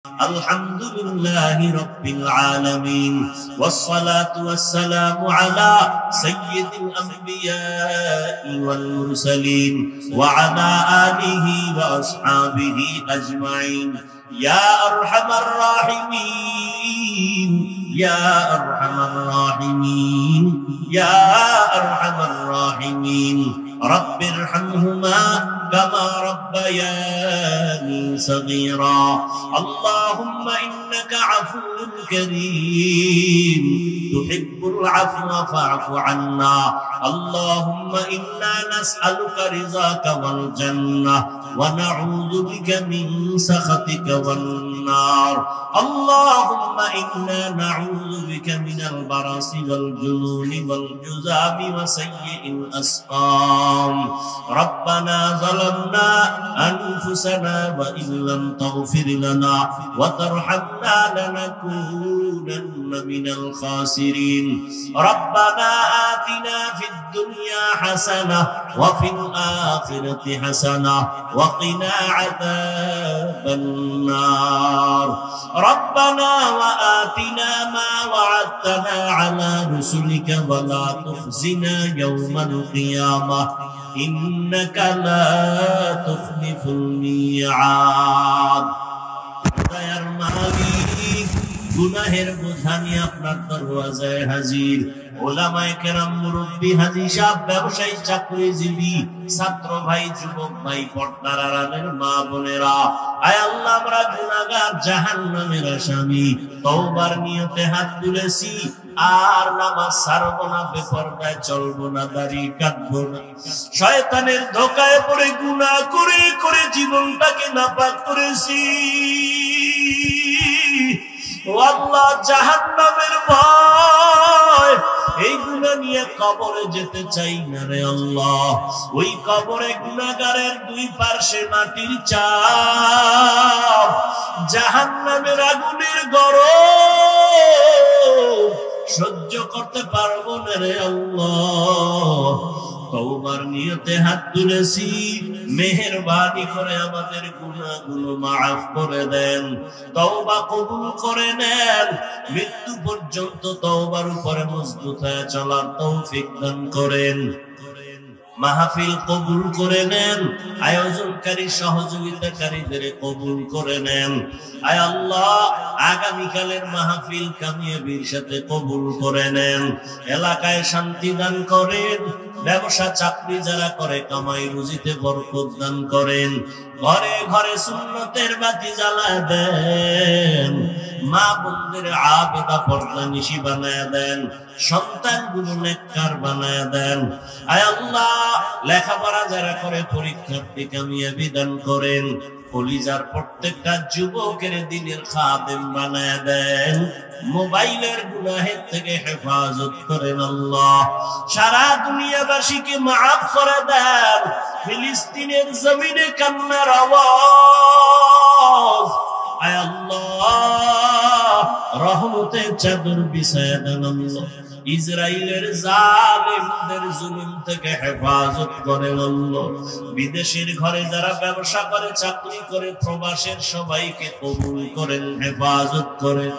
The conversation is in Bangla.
الحمد لله رب العالمين والصلاة والسلام على سيد الأنبياء والمرسلين وعلى آله وأصحابه أجمعين يا أرحم الراحمين يا أرحم الراحمين يا أرحم الراحمين رب ارحمهما كما ربياني صغيرا اللهم إنك عفو كريم تحب العفو فاعف عنا اللهم إنا نسألك رضاك والجنة ونعوذ بك من سخطك والنار اللهم إنا نعوذ بك من البرص والجنون والجذام وسيء الأسقام ربنا ظلمنا أنفسنا وإن لم تغفر لنا وترحمنا لنكونن من الخاسرين ربنا آتنا في الدنيا حسنة وفي الآخرة حسنة وقنا عذاب النار ربنا وآتنا ما وعدتنا على رسلك ولا تخزنا يوم القيامة إنك لا تخلف الميعاد দয়ার মালিক গুনাহের বোঝা নিয়ে আপনার দরওয়াজায় হাজির ওলামায়ে কেরাম মুরব্বি হাজী সাহেব ব্যবসায়ী চাকরিজীবী ছাত্র ভাই যুবক ভাই পর্দার আড়ালের মা বোনেরা আয় আল্লাহ আমরা গুনাহগার জাহান্নামের আসামি তওবার নিয়তে হাত তুলেছি আর নামাজ ছাড়বো না বেপরদায় চলবো না দাড়ি কাটবো না শয়তানের ধোকায় পড়ে গুনাহ করে করে জীবনটাকে নাপাক করেছি ও আল্লাহ জাহান্নামের ভয় এই গুনাহ নিয়ে কবরে যেতে চাই না রে আল্লাহ ওই কবরে গুনাহগারের দুই পার্শ্বে মাটির চাপ জাহান্নামের আগুনের গরম সহ্য করতে পারবো না রে আল্লাহ তওবার নিয়তে হাত তুলেছি মেহেরবানি করে আমাদের গুনাহগুলো মাফ করে দেন তওবা কবুল করে নেন মৃত্যু পর্যন্ত তওবার উপরে মজবুত হয়ে চলার তৌফিক দান করেন মাহফিল কবুল করে নেন আয়োজনকারী সহযোগিতাকারীদের কবুল করে নেন আয় আল্লাহ আগামীকালের মাহফিল কামিয়াবির সাথে কবুল করে নেন এলাকায় শান্তি দান করেন ব্যবসা চাকরি যারা করে কামাই রুজিতে বরকত দান করেন ঘরে ঘরে সুন্নতের বাতি জ্বালায় দেন মা বোনদের আবেদা পর্দা নিশি বানায় দেন সন্তানগুলো নেককার বানায় দেন আয় আল্লাহ লেখাপড়া যারা করে পরীক্ষার্থী কামিয়াবি দান করেন কলিজার প্রত্যেকটা যুবকের দিনের খাদেম বানায় দেন মোবাইলের গুনাহের থেকে হেফাজত করেন আল্লাহ সারা দুনিয়াবাসীকে মাফ করে দেন ফিলিস্তিনের জমিনে কান্নার আওয়াজ আয় আল্লাহ রহমতের চাদর বিছায়া দেন আল্লাহ ইসরায়েলের জালিমদের জুলুম থেকে হেফাজত করেন আল্লাহ বিদেশের ঘরে যারা ব্যবসা করে চাকরি করে প্রবাসের সবাইকে কবুল করেন হেফাজত করেন